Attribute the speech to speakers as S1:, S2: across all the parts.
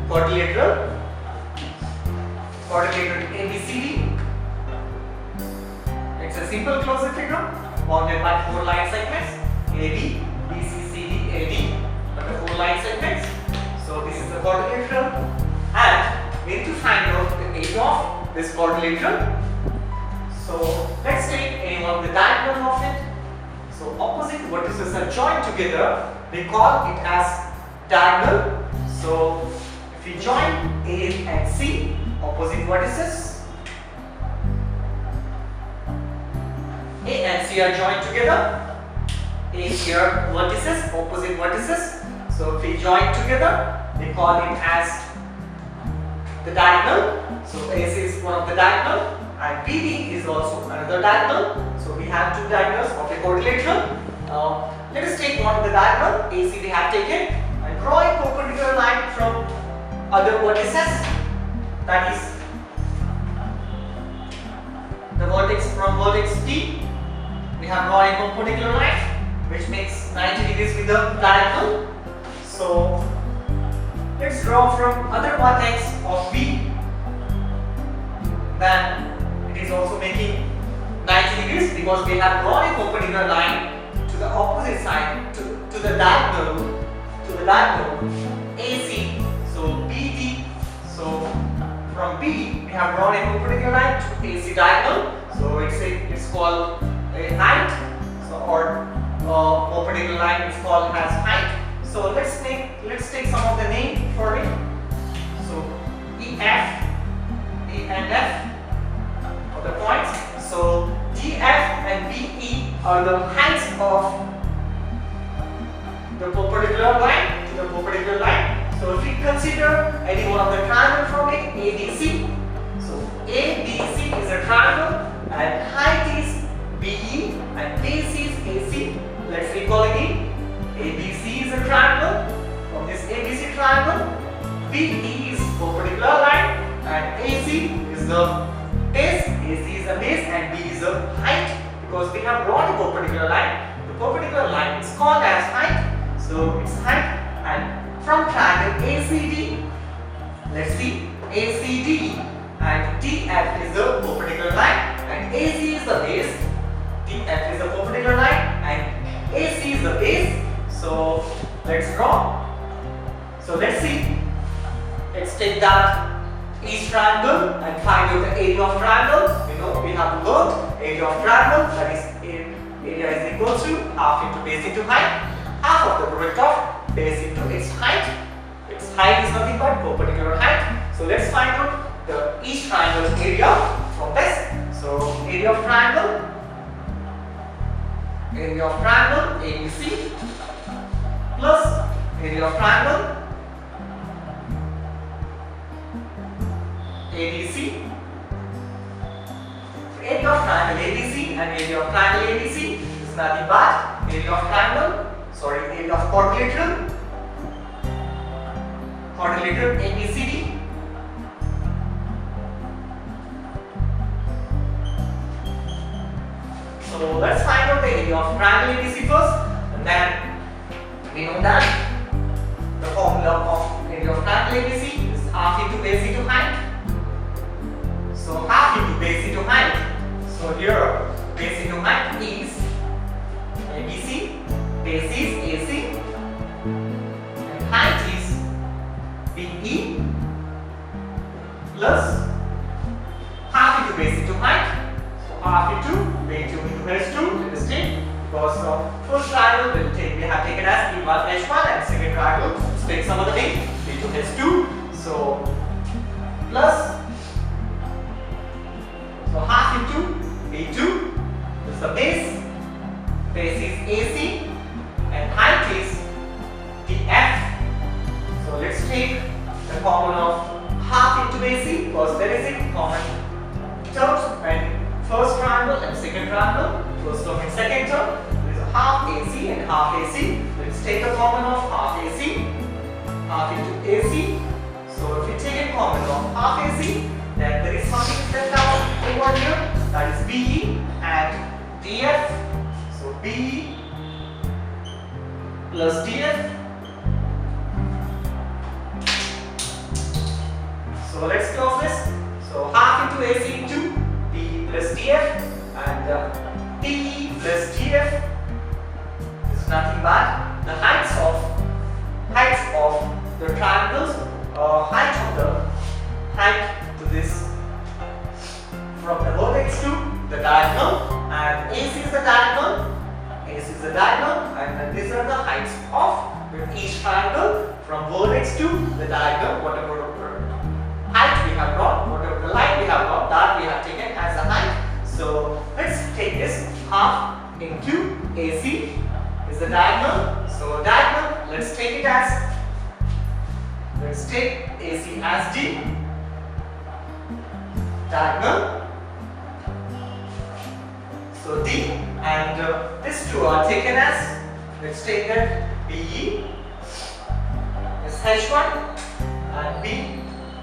S1: quadrilateral ABCD. It's a simple closure figure bounded by 4 line segments AD, BC, CD, AD, but the 4 line segments. So this is the quadrilateral, and we need to find out the area of this quadrilateral. So let's take any one of the diagonal of it. So opposite vertices are joined together. We call it as diagonal. So if we join A and C, opposite vertices, A and C are joined together. A here vertices, opposite vertices. So if we join together, we call it as the diagonal. So AC is one of the diagonal, and BD is also another diagonal. So we have two diagonals of a quadrilateral. Let us take one of the diagonal AC we have taken and draw a perpendicular line from other vertices. That is the vertex from vertex P. We have drawn a perpendicular line which makes 90 degrees with the diagonal. So let's draw from other vertex of B. Then it is also making 90 degrees because we have drawn a perpendicular line to the opposite side, to the diagonal AC. So BD. So from B we have drawn a perpendicular line to AC diagonal. So it's called a height. So or perpendicular line is called as height. So let's take some of the name for it. So EF, E and F are the points. So DF and BE are the heights of the perpendicular line to the perpendicular line. So if we consider any one of the triangle from it, ABC. So ABC is a triangle and height is BE and base is AC. Let's recall again. ABC is a triangle. From this ABC triangle, BE is perpendicular line and AC is the base. AC is a base and B is a height because we have drawn a perpendicular line. The perpendicular line is called as height. So it's height, and from triangle ACD, let's see, ACD and DF is the perpendicular line and AC is the base. DF is the perpendicular line and AC is the base. So let's draw. So let's see. Let's take that each triangle and find out the area of triangle. You know we have to learn area of triangle, that is area is equal to half into base into height. Half of the product of base into its height. Its height is nothing but perpendicular height. So let's find out the each triangle area from this. So area of triangle ABC plus area of triangle ADC. Area of triangle ADC and area of triangle ADC is nothing but area of quadrilateral ABCD. So let's find out the area of triangle ABC first, and then we know that the formula of area of triangle ABC is half into base into height. So half into base into height. So here base into height is ABC, base is AC, and height is BE plus half into base into height. So half into base into H2. Let us take, because first triangle we have taken as B1 H1 and second triangle let's take some other name B2 H2. So plus, so half into B2 is the base is AC and height is DF. So let's take the common of half into AC because there is a common terms and first triangle and second triangle, first term and second term. There is a half AC and half AC. Let's take a common of half AC, half into AC. So if we take a common of half AC, then there is something left out over here, that is BE and DF. So BE plus DF into AC into PE plus DF, and PE plus DF is nothing but the heights of the triangles, height to this from the vertex to the diagonal, and AC is the diagonal, and these are the heights of each triangle from vertex to the diagonal. Whatever height we have brought, whatever the line we have brought, that we have taken as a height. So let's take this half into AC is the diagonal. So diagonal, let's take AC as D, diagonal. So D, and these two are taken as, let's take that PE is H1 and B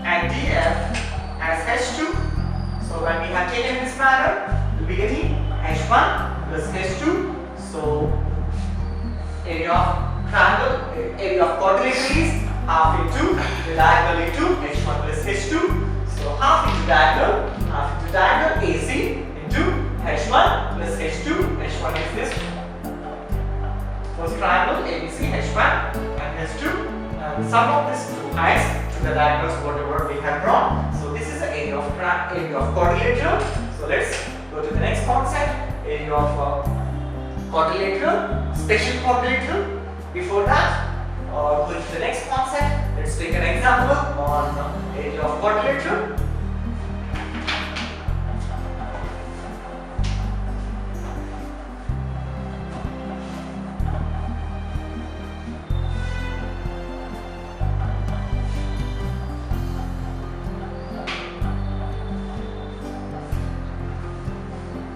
S1: and DF as H2. So when we have taken this manner, we'll be getting H1 plus H2. So area of triangle, area of quadrilateral is half into the diagonal into H1 plus H2. So half into diagonal AC into H1 plus H2. H1 is this first triangle ABC, H1 and H2, and sum of these two heights to the diagonals whatever we have drawn. So this is the area of quadrilateral. So let's go to the next concept, area of quadrilateral, special quadrilateral. Before that, going to the next concept, let's take an example on area of quadrilateral.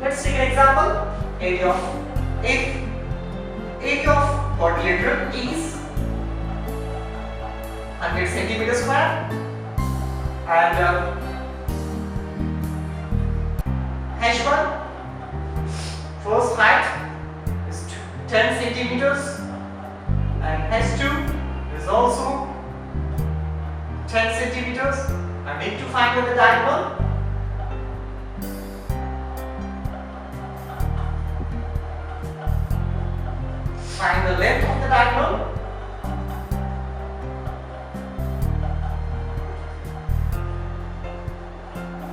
S1: Let's take an example. Area of quadrilateral is 100 centimeters square, and H1 first height is 10 centimeters, and H2 is also 10 centimeters. I need to find the diagonal. Find the length of the diagonal.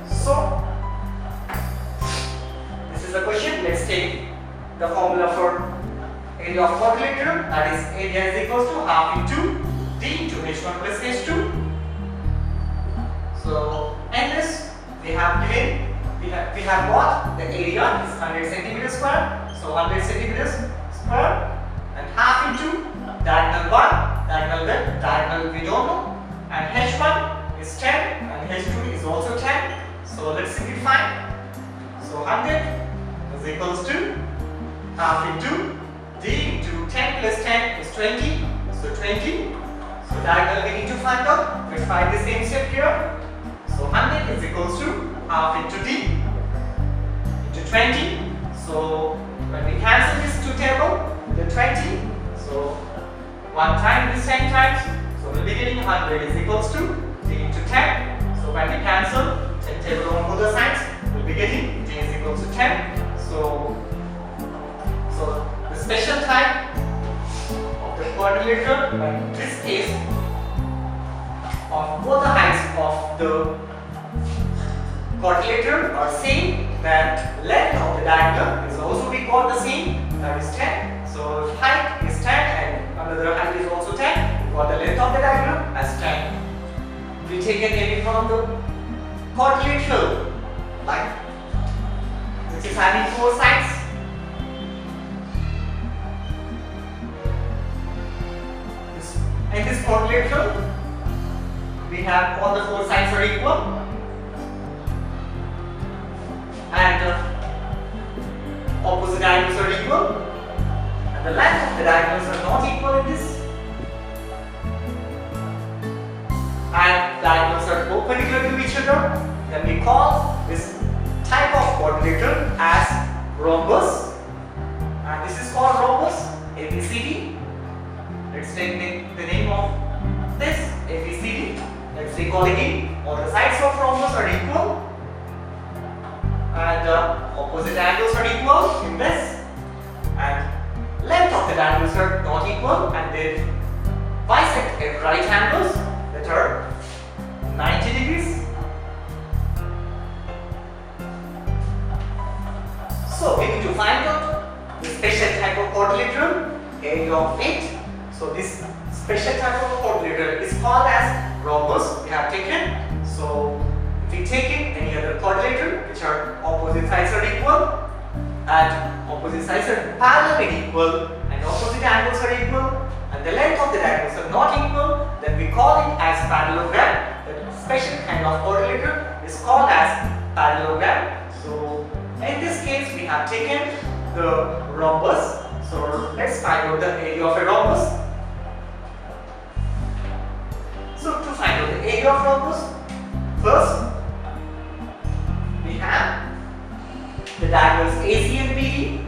S1: So this is the question. Let's take the formula for area of quadrilateral, that is area is equals to half into D into H1 plus H2. So in this we have got the area is 100 centimeters square. So 100 centimeters square and half into diagonal 1, diagonal width, diagonal we don't know, and H1 is 10 and H2 is also 10. So let's simplify. So 100 is equals to half into D into 10 plus 10 is 20. So 20. So diagonal we need to find out. Let's find the same step here. So 100 is equals to half into D into 20. So when we cancel this two table, the 20, so 1 time is 10 times, so we'll be getting 100 is equals to D into 10. So when we cancel 10 table on both the sides, we'll be getting D is equals to 10. So the special type of the quadrilateral, in this case, of both the heights of the quadrilateral are same, that length of the diagonal is also we got the same, that is 10. So height is 10 and another height is also 10. We got the length of the diagonal as 10. We take an area from the quadrilateral line, which is having 4 sides. In this quadrilateral, we have all the 4 sides are equal, and opposite diagonals are equal. The length of the diagonals are not equal in this, and diagonals are perpendicular to each other. Then we call this type of quadrilateral as rhombus, and this is called rhombus, ABCD. Let's take the name of this ABCD. Let's recall again, all the sides of rhombus are equal, and opposite angles are equal in this, and length of the angles are not equal, and they bisect at right angles that are 90 degrees. So we need to find out the special type of quadrilateral, area of it. So this special type of quadrilateral is called as rhombus. We have taken. So if we take it any other quadrilateral which are opposite sides are equal and opposite sides are parallel and equal and opposite angles are equal and the length of the angles are not equal, then we call it as parallelogram. The special kind of quadrilateral is called as parallelogram. So in this case we have taken the rhombus. So let's find out the area of a rhombus. So to find out the area of rhombus, first we have the diagonals AC and BD.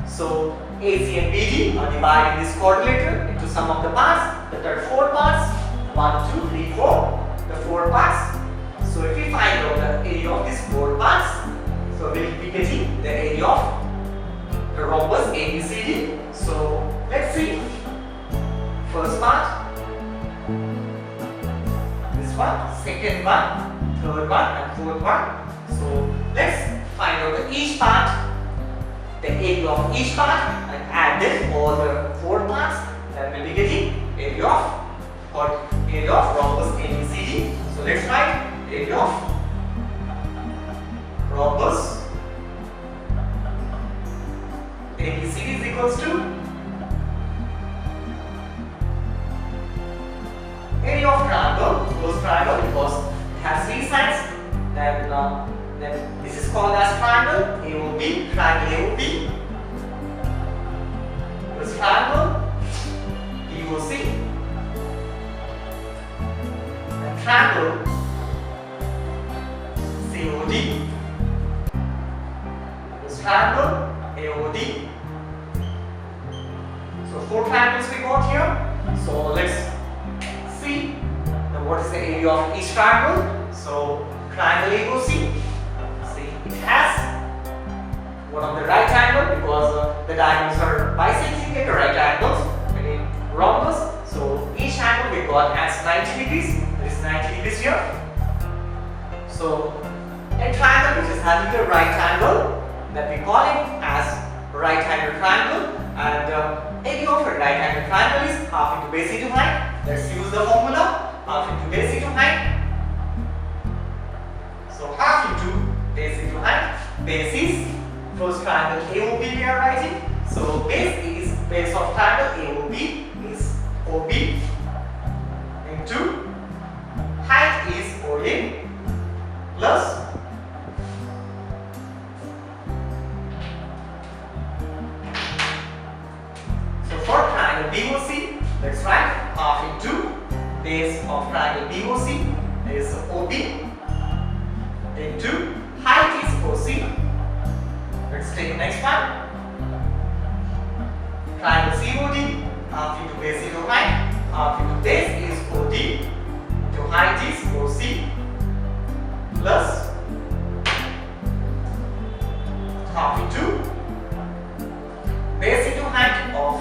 S1: So AC and BD are dividing this quadrilateral into some of the parts. There are 4 parts. 1, 2, 3, 4. The 4 parts. So if we find out the area of these 4 parts, so we will be getting the area of the rhombus ABCD. So let's see. First part, this one, second one, third one, and fourth one. So let's find out each part, the area of each part, and add them all the 4 parts. Then we'll be getting area of rhombus ABCD. So let's write area of rhombus ABCD is equals to area of triangle, close triangle, because it has 3 sides. Then this is called as triangle AOB, triangle AOB. This triangle POC and triangle COD. This triangle AOD. So 4 triangles we got here. So let's see now what is the area of each triangle. So triangle AOC. See, it has one on the right angle because the diagonals are bisecting at right angles. And in rhombus, so each angle we got has 90 degrees. There is 90 degrees here. So a triangle which is having a right angle, that we call it as right angle triangle, and area of a right angle triangle is half into base into height. Let's use the formula, half into base into height. So half into base into height. Base is first triangle AOB we are writing. So base of triangle AOB is OB into height is OA plus BOC, let's write half into base of triangle BOC is OB into height is OC. Let's take the next one. Triangle COD, half into base into height, half into base is OD into height is OC plus half into base into height of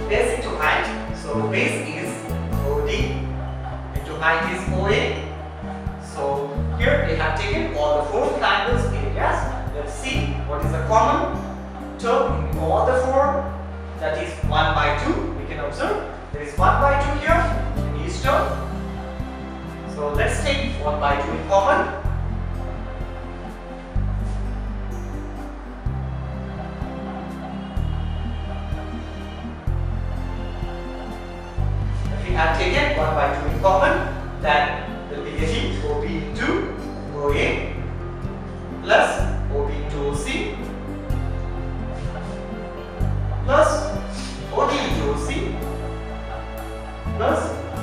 S1: base into height. So base is OD into height is OA. So here we have taken all the 4 triangles areas. Let's see what is the common term in all the 4. That is 1 by 2. We can observe there is 1 by 2 here in each term. So let's take 1 by 2 in common. If we have taken 1 by 2 in common, then we'll be getting OB into OA plus OB into OC plus OD into OC plus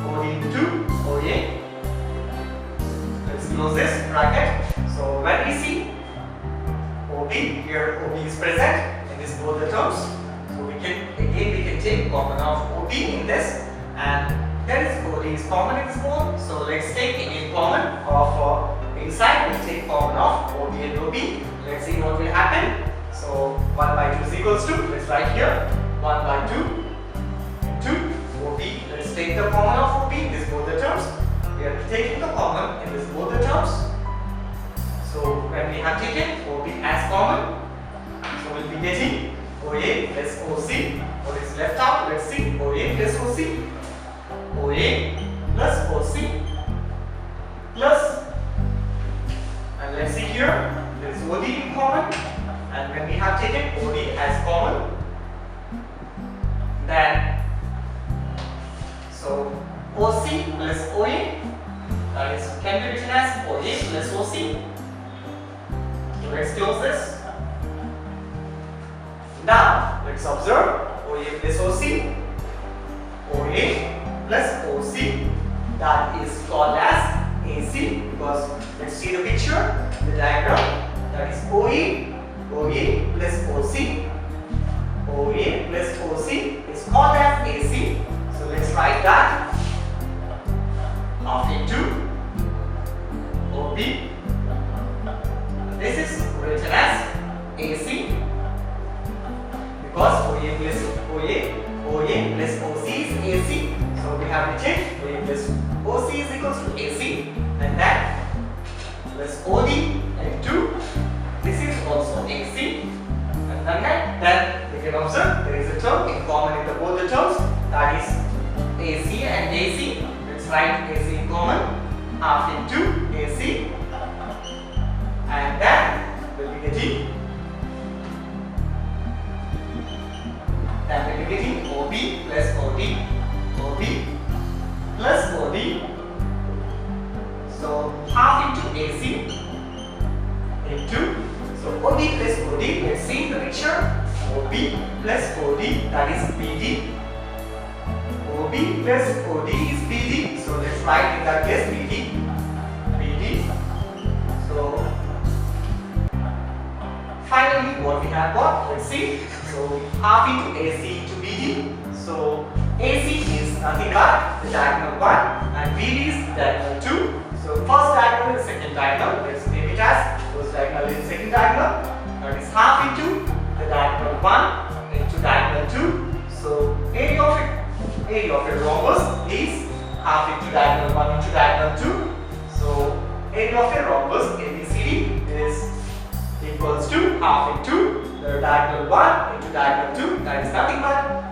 S1: OD into OA. Let's close this bracket. So when we see OB, here OB is present in this both the terms. So we can take common of OB in this, and there is OD is common in this both. So let's take in common of inside we'll take common of OB and OB. Let's see what will happen. So 1 by 2 is equals to, let's write here 1 by 2 into OB. Let's take the common of OB, this both the terms. We are taking the common in this both the terms. So when we have taken OB as common, so we'll be getting OA plus OC. What is left out? Let's see. OA plus OC. OA plus OC plus, and let's see here, there is OD in common, and when we have taken OD as common, then so OC plus OA, that is can be written as OA plus OC. So let's close this. Now let's observe OA plus OC, OA plus OC, that is called as AC, because let's see the picture, the diagram, that is OA plus OC, OA plus OC is called as AC. So let's write that half into OB. This is written as AC because OA plus OC is AC. So we have written OA plus OC is equals to AC, and then plus OD into this is also AC, and then we can observe there is a term in common in the both the terms, that is AC and AC. Let's write AC in common, half into AC, and then we'll be getting OB plus OD, OB plus OD. So half into AC into, so OB plus OD, let's see the picture, OB plus OD, that is BD. OB plus OD is BD, so let's write in that case BD. So finally what we have got, let's see, so half into AC into BD. So AC is nothing but the diagonal 1 and BD is diagonal 2. So first diagonal is second diagonal, let's name it as first diagonal is second diagonal, that is half into the diagonal 1 into diagonal 2. So area of a rhombus is half into diagonal 1 into diagonal 2. So area of a rhombus ABCD is equals to half into the diagonal 1 into diagonal 2, that is nothing but